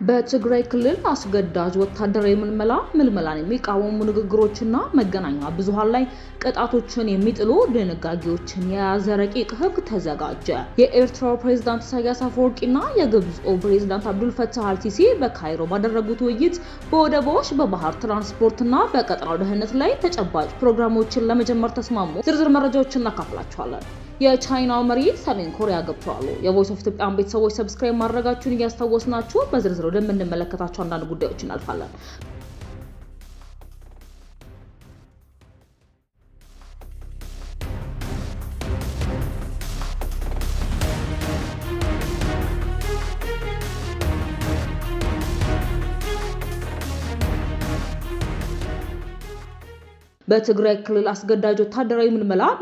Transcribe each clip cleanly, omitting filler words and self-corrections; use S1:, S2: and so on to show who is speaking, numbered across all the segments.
S1: በትግራይ ክልል አስገዳጅ ወታደራዊ ምልመላን የሚቃወሙ ንግግሮችና መገናኛ ብዙሃን ላይ ቅጣቶችን የሚጥሉ ድንጋጌዎችን የያዘ ረቂቅ ሕግ ተዘጋጀ። የኤርትራው ፕሬዝዳንት ኢሳያስ አፈወርቂና የግብፁ ፕሬዝዳንት አብዱል ፈታህ አልሲሲ በካይሮ ባደረጉት ውይይት በወደቦች፣ በባህር ትራንስፖርትና በቀጠናው ደህንነት ላይ ተጨባጭ ፕሮግራሞችን ለመጀመር ተስማሙ። ዝርዝር መረጃዎችን እናካፍላችኋለን። የቻይናው መሪ ሰሜን ኮሪያ ገብተዋል። የቮይስ ኦፍ ኢትዮጵያ ቤተሰቦች ሰብስክራይብ ማድረጋችሁን እያስታወስናችሁ በዝርዝር ወደምንመለከታቸው አንዳንድ ጉዳዮች እናልፋለን። በትግራይ ክልል አስገዳጅ ወታደራዊ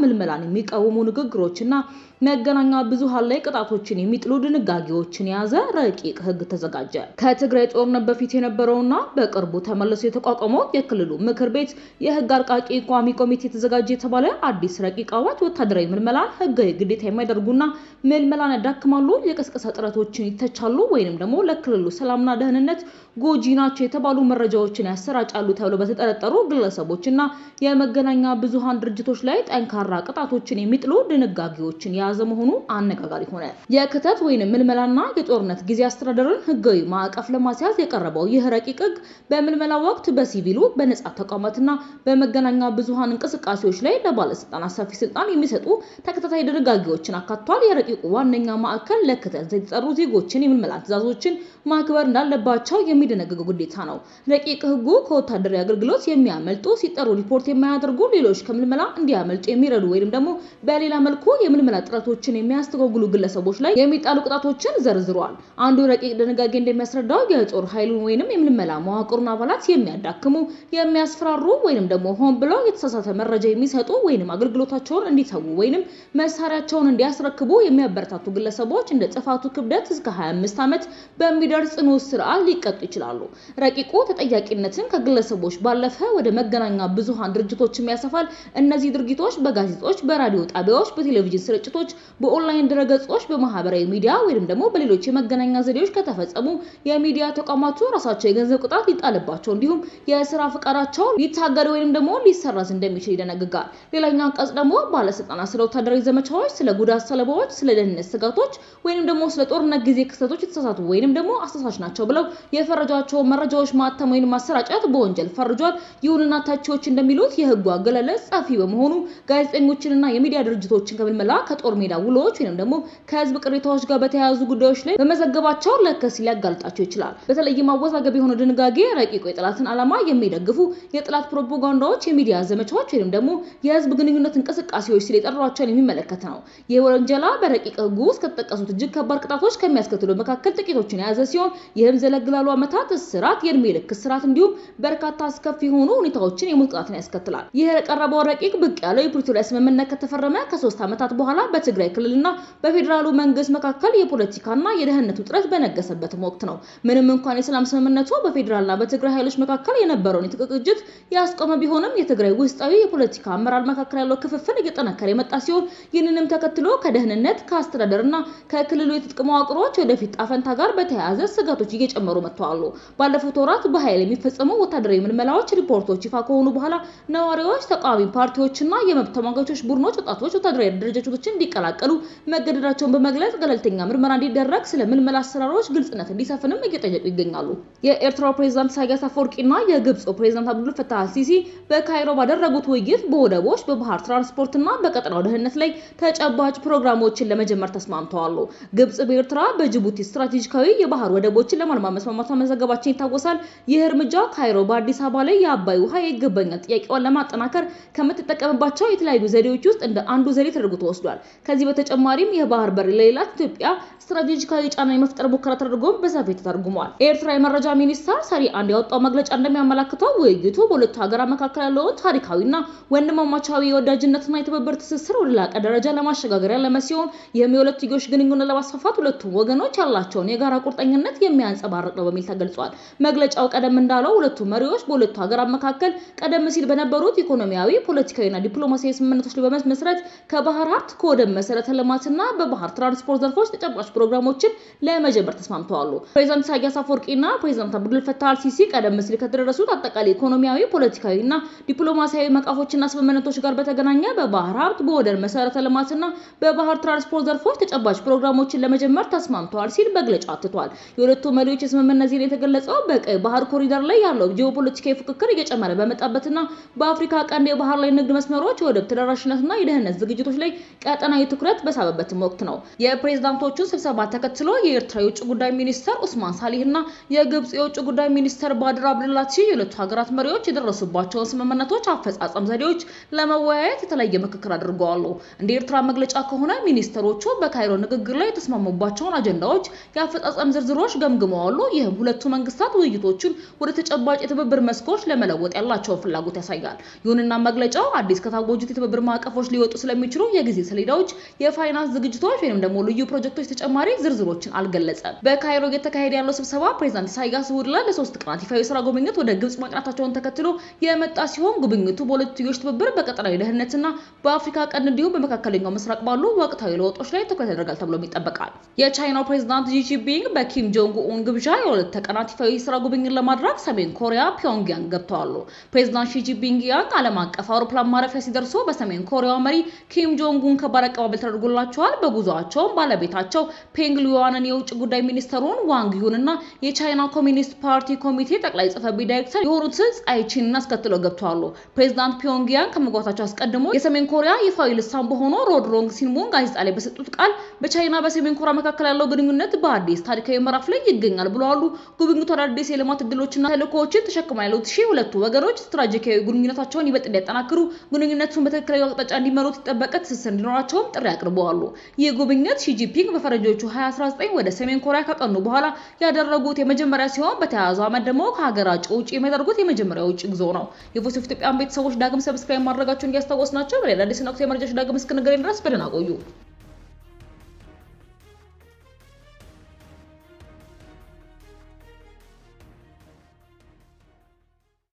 S1: ምልመላን የሚቃወሙ ንግግሮችና መገናኛ ብዙሃን ላይ ቅጣቶችን የሚጥሉ ድንጋጌዎችን የያዘ ረቂቅ ሕግ ተዘጋጀ። ከትግራይ ጦርነት በፊት የነበረውና በቅርቡ ተመልሶ የተቋቋመው የክልሉ ምክር ቤት የሕግ አርቃቂ ቋሚ ኮሚቴ ተዘጋጀ የተባለ አዲስ ረቂቅ አዋጅ ወታደራዊ ምልመላን ሕጋዊ ግዴታ የማይደርጉና ምልመላን ያዳክማሉ፣ የቅስቀሳ ጥረቶችን ይተቻሉ ወይንም ደግሞ ለክልሉ ሰላምና ደህንነት ጎጂ ናቸው የተባሉ መረጃዎችን ያሰራጫሉ ተብለው በተጠረጠሩ ግለሰቦችና የመገናኛ ብዙሃን ድርጅቶች ላይ ጠንካራ ቅጣቶችን የሚጥሉ ድንጋጌዎችን የያዘ መሆኑ አነጋጋሪ ሆነ። የክተት ወይንም ምልመላና የጦርነት ጊዜ አስተዳደርን ህጋዊ ማዕቀፍ ለማስያዝ የቀረበው ይህ ረቂቅ ሕግ በምልመላ ወቅት በሲቪሉ በነጻ ተቋማትና በመገናኛ ብዙሃን እንቅስቃሴዎች ላይ ለባለስልጣናት ሰፊ ስልጣን የሚሰጡ ተከታታይ ድንጋጌዎችን አካቷል። የረቂቁ ዋነኛ ማዕከል ለክተት የተጠሩ ዜጎችን የምልመላ ትዕዛዞችን ማክበር እንዳለባቸው የሚደነግገው ግዴታ ነው። ረቂቅ ሕጉ ከወታደራዊ አገልግሎት የሚያመልጡ ሲጠሩ ሪፖርት የማያደርጉ ሌሎች ከምልመላ እንዲያመልጡ የሚረዱ ወይንም ደግሞ በሌላ መልኩ የምልመላ ጥረቶችን የሚያስተጓጉሉ ግለሰቦች ላይ የሚጣሉ ቅጣቶችን ዘርዝሯል። አንዱ ረቂቅ ድንጋጌ እንደሚያስረዳው የጦር ኃይሉን ወይንም የምልመላ መዋቅሩን አባላት የሚያዳክሙ፣ የሚያስፈራሩ ወይንም ደግሞ ሆን ብለው የተሳሳተ መረጃ የሚሰጡ ወይንም አገልግሎታቸውን እንዲተዉ ወይንም መሳሪያቸውን እንዲያስረክቡ የሚያበረታቱ ግለሰቦች እንደ ጥፋቱ ክብደት እስከ 25 ዓመት በሚደርስ ጽኑ እስራት ሊቀጡ ይችላሉ። ረቂቁ ተጠያቂነትን ከግለሰቦች ባለፈ ወደ መገናኛ ብዙሃን ድርጅቶችም ያሰፋል። እነዚህ ድርጊቶች በጋዜጦች፣ በራዲዮ ጣቢያዎች፣ በቴሌቪዥን ስርጭቶች፣ በኦንላይን ድረገጾች፣ በማህበራዊ ሚዲያ ወይንም ደግሞ በሌሎች የመገናኛ ዘዴዎች ከተፈጸሙ የሚዲያ ተቋማቱ ራሳቸው የገንዘብ ቅጣት ሊጣልባቸው እንዲሁም የስራ ፈቃዳቸው ሊታገድ ወይንም ደግሞ ሊሰረዝ እንደሚችል ይደነግጋል። ሌላኛው አንቀጽ ደግሞ ባለስልጣናት ስለ ወታደራዊ ዘመቻዎች፣ ስለ ጉዳት ሰለባዎች፣ ስለ ደህንነት ስጋቶች ወይንም ደግሞ ስለ ጦርነት ጊዜ ክስተቶች የተሳሳቱ ወይንም ደግሞ አሳሳች ናቸው ብለው የፈረጇቸው መረጃዎች ማተም ወይንም ማሰራጨት በወንጀል ፈርጇል። ይሁንና ተቺዎች እንደሚሉት የህጉ አገላለጽ ጸፊ በመሆኑ ጋዜጠኞችንና የሚዲያ ድርጅቶችን ከምልመላ ከጦር ሜዳ ውሎች ወይንም ደግሞ ከህዝብ ቅሬታዎች ጋር በተያያዙ ጉዳዮች ላይ በመዘገባቸው ለክስ ሊያጋልጣቸው ይችላል። በተለይም አወዛጋቢ የሆነ ድንጋጌ ረቂቁ የጠላትን ዓላማ የሚደግፉ የጠላት ፕሮፓጋንዳዎች፣ የሚዲያ ዘመቻዎች ወይንም ደግሞ የህዝብ ግንኙነት እንቅስቃሴዎች ሲል የጠሯቸውን የሚመለከት ነው። ይህ ወንጀላ በረቂቅ ህጉ ውስጥ ከተጠቀሱት እጅግ ከባድ ቅጣቶች ከሚያስከትሉ መካከል ጥቂቶችን የያዘ ሲሆን ይህም ዘለግ ላሉ ዓመታት እስራት፣ የእድሜ ልክ እስራት እንዲሁም በርካታ አስከፊ የሆኑ ሁኔታዎችን የሞት ቅጣትን ያስከትላል። ይህ የቀረበው ረቂቅ ብቅ ያለው የፕሪቶሪያ ስምምነት ከተፈረመ ከ3 ዓመታት በኋላ በትግራይ ክልልና በፌዴራሉ መንግስት መካከል የፖለቲካና የደህንነት ውጥረት በነገሰበት ወቅት ነው። ምንም እንኳን የሰላም ስምምነቱ በፌዴራልና በትግራይ ኃይሎች መካከል የነበረውን የትጥቅ ግጭት ያስቆመ ቢሆንም የትግራይ ውስጣዊ የፖለቲካ አመራር መካከል ያለው ክፍፍል እየጠነከረ የመጣ ሲሆን ይህንንም ተከትሎ ከደህንነት ከአስተዳደርና ከክልሉ የትጥቅ መዋቅሮች ወደፊት ጣፈንታ ጋር በተያያዘ ስጋቶች እየጨመሩ መጥተዋል። ባለፉት ወራት በኃይል የሚፈጸሙ ወታደራዊ ምልመላዎች ሪፖርቶች ይፋ ከሆኑ በኋላ ነዋሪዎች፣ ተቃዋሚ ፓርቲዎችና የመብት ተሟጋቾች ቡድኖች ወጣቶች ወታደራዊ ድርጅቶችን እንዲቀላቀሉ መገደዳቸውን በመግለጽ ገለልተኛ ምርመራ እንዲደረግ ስለ ምልመላ አሰራሮች ግልጽነት እንዲሰፍንም እየጠየቁ ይገኛሉ። የኤርትራው ፕሬዝዳንት ኢሳያስ አፈወርቂና የግብፁ ፕሬዝዳንት አብዱል ፈታህ አልሲሲ በካይሮ ባደረጉት ውይይት በወደቦች፣ በባህር ትራንስፖርትና በቀጠናው ደህንነት ላይ ተጨባጭ ፕሮግራሞችን ለመጀመር ተስማምተዋል። ግብጽ በኤርትራ በጅቡቲ ስትራቴጂካዊ የባህር ወደቦችን ለማልማት መስማማቷን መዘገባችን ይታወሳል። ይህ እርምጃ ካይሮ በአዲስ አበባ ላይ የአባይ ውሃ ይገባኛል ጥያቄዋን ለማጠናከር ከምትጠቀምባቸው የተለያዩ ዘዴዎች ውስጥ እንደ አንዱ ዘዴ ተደርጎ ተወስዷል። ከዚህ በተጨማሪም የባህር በር ለሌላት ኢትዮጵያ ስትራቴጂካዊ ጫና የመፍጠር ሙከራ ተደርጎ በሰፊው ተተርጉሟል። ኤርትራ የመረጃ ሚኒስቴር ሰሪ አንድ ያወጣው መግለጫ እንደሚያመለክተው ውይይቱ በሁለቱ ሀገራት መካከል ያለውን ታሪካዊና ወንድማማቻዊ የወዳጅነትና የትብብር ትስስር ወደ ላቀ ደረጃ ለማሸጋገር ያለመ ሲሆን ይህም የሁለትዮሽ ግንኙነት ለማስፋፋት ሁለቱም ወገኖች ያላቸውን የጋራ ቁርጠኝነት የሚያንጸባርቅ ነው በሚል ተገልጿል። መግለጫው ቀደም እንዳለው ሁለቱ መሪዎች በሁለቱ ሀገራት መካከል ቀደም ሲል በነበሩት ኢኮኖሚያዊ፣ ፖለቲካዊና ዲፕሎማሲያዊ ስምምነቶች ላይ በመመስረት ከባህር ሀብት፣ ከወደብ መሰረተ ልማትና በባህር ትራንስፖርት ዘርፎች ተጨባጭ ፕሮግራሞችን ለመጀመር ተስማምተዋል። ፕሬዝዳንት ኢሳያስ አፈወርቂና ፕሬዝዳንት አብዱል ፈታህ አልሲሲ ቀደም ሲል ከተደረሱት አጠቃላይ ኢኮኖሚያዊ፣ ፖለቲካዊና ዲፕሎማሲያዊ መቃፎችና ስምምነቶች ጋር በተገናኘ በባህር ሀብት፣ በወደብ መሰረተ ልማትና በባህር ትራንስፖርት ዘርፎች ተጨባጭ ፕሮግራሞችን ለመጀመር ተስማምተዋል ሲል መግለጫ አትቷል። የሁለቱ መሪዎች የስምምነት ዜና የተገለጸው በቀይ ባህር ኮሪደር ላይ ያለው ጂኦፖለቲካዊ ፍክክር እየጨመረ በመጣበትና በአፍሪካ ቀንድ የባህር ላይ ንግድ መስመሮች፣ የወደብ ተደራሽነትና የደህንነት ዝግጅቶች ላይ ቀጠናዊ ትኩረት በሳበበትም ወቅት ነው። የፕሬዝዳንቶቹን ስብሰባ ተከትሎ የኤርትራ የውጭ ጉዳይ ሚኒስተር ኡስማን ሳሊህና የግብጽ የውጭ ጉዳይ ሚኒስተር ባድር አብዱላቲ የሁለቱ ሀገራት መሪዎች የደረሱባቸውን ስምምነቶች አፈጻጸም ዘዴዎች ለመወያየት የተለያየ ምክክር አድርገዋል። እንደ ኤርትራ መግለጫ ከሆነ ሚኒስተሮቹ በካይሮ ንግግር ላይ የተስማሙባቸውን አጀንዳዎች የአፈጻጸም ዝርዝሮች ገምግመዋል። ይህም ሁለቱ መንግስታት ውይይቶቹን ወደ ተጨባጭ የትብብር መስኮች ለመለወጥ ያላቸውን ፍላጎት ያሳያል። ይሁንና መግለጫው አዲስ ከታወጁት የትብብር ማዕቀፎች ሊወጡ ስለሚችሉ የጊዜ ሰሌዳዎች፣ የፋይናንስ ዝግጅቶች ወይም ደግሞ ልዩ ፕሮጀክቶች ተጨማሪ ዝርዝሮችን አልገለጸም። በካይሮ እየተካሄደ ያለው ስብሰባ ፕሬዝዳንት ኢሳያስ እሁድ ዕለት ለ3 ቀናት ይፋዊ የሥራ ጉብኝት ወደ ግብጽ ማቅናታቸውን ተከትሎ የመጣ ሲሆን ጉብኝቱ በሁለትዮሽ ትብብር፣ በቀጠናዊ ደህንነትና በአፍሪካ ቀንድ እንዲሁም በመካከለኛው ምስራቅ ባሉ ወቅታዊ ለውጦች ላይ ትኩረት ያደርጋል ተብሎ ይጠበቃል። የቻይናው ፕሬዝዳንት ጂ ጂንፒንግ በኪም ጆንግ ኡን ግብዣ የሁለት ቀናት ይፋዊ የሥራ ጉብኝት ለማድረግ ሰሜን ኮሪያ ፒዮንግያንግ ገብተዋል። ፕሬዝዳንት ሺ ጂንፒንግ ዓለም አቀፍ አውሮፕላን ማረፊያ ሲደርሱ በሰሜን ኮሪያው መሪ ኪም ጆንግ ኡን ከባድ አቀባበል ተደርጎላቸዋል። በጉዟቸውም ባለቤታቸው ፔንግ ሊዩዋንን፣ የውጭ ጉዳይ ሚኒስተሩን ዋንግ ዩንና የቻይና ኮሚኒስት ፓርቲ ኮሚቴ ጠቅላይ ጽሕፈት ቤት ዳይሬክተር የሆኑት ጻይ ቺንን አስከትለው ገብተዋል። ፕሬዝዳንት ፒዮንግያንግ ከመግባታቸው አስቀድሞ የሰሜን ኮሪያ ይፋዊ ልሳን በሆነው ሮድሮንግ ሲንሙን ጋዜጣ ላይ በሰጡት ቃል በቻይና በሰሜን ኮሪያ መካከል ያለው ግንኙነት በአዲስ ታሪካዊ ምዕራፍ ላይ ይገኛል ብለዋል። ጉብኝቱ አዳዲስ የልማት እድሎችና ተልዕኮዎችን ተሸክማ ያሉት ሁለቱ ወገኖች ስትራቴጂካዊ ግንኙነታቸውን ይበልጥ እንዲያጠናክሩ፣ ግንኙነቱን በትክክለኛው አቅጣጫ እንዲመሩት የጠበቀ ትስስር እንዲኖራቸውም ጥሪ አቅርበዋል። ይህ ጉብኝት ሺ ጂንፒንግ በፈረንጆቹ 2019 ወደ ሰሜን ኮሪያ ከቀኑ በኋላ ያደረጉት የመጀመሪያ ሲሆን በተያያዘው ዓመት ደግሞ ከሀገራቸው ውጭ የሚያደርጉት የመጀመሪያው ውጭ ጉዞ ነው። የቮይስ ኦፍ ኢትዮጵያን ቤተሰቦች ዳግም ሰብስክራይብ ማድረጋቸውን እያስታወስናቸው በሌላ አዲስ ወቅታዊ መረጃዎች ዳግም እስክንገናኝ ድረስ በደህና ቆዩ።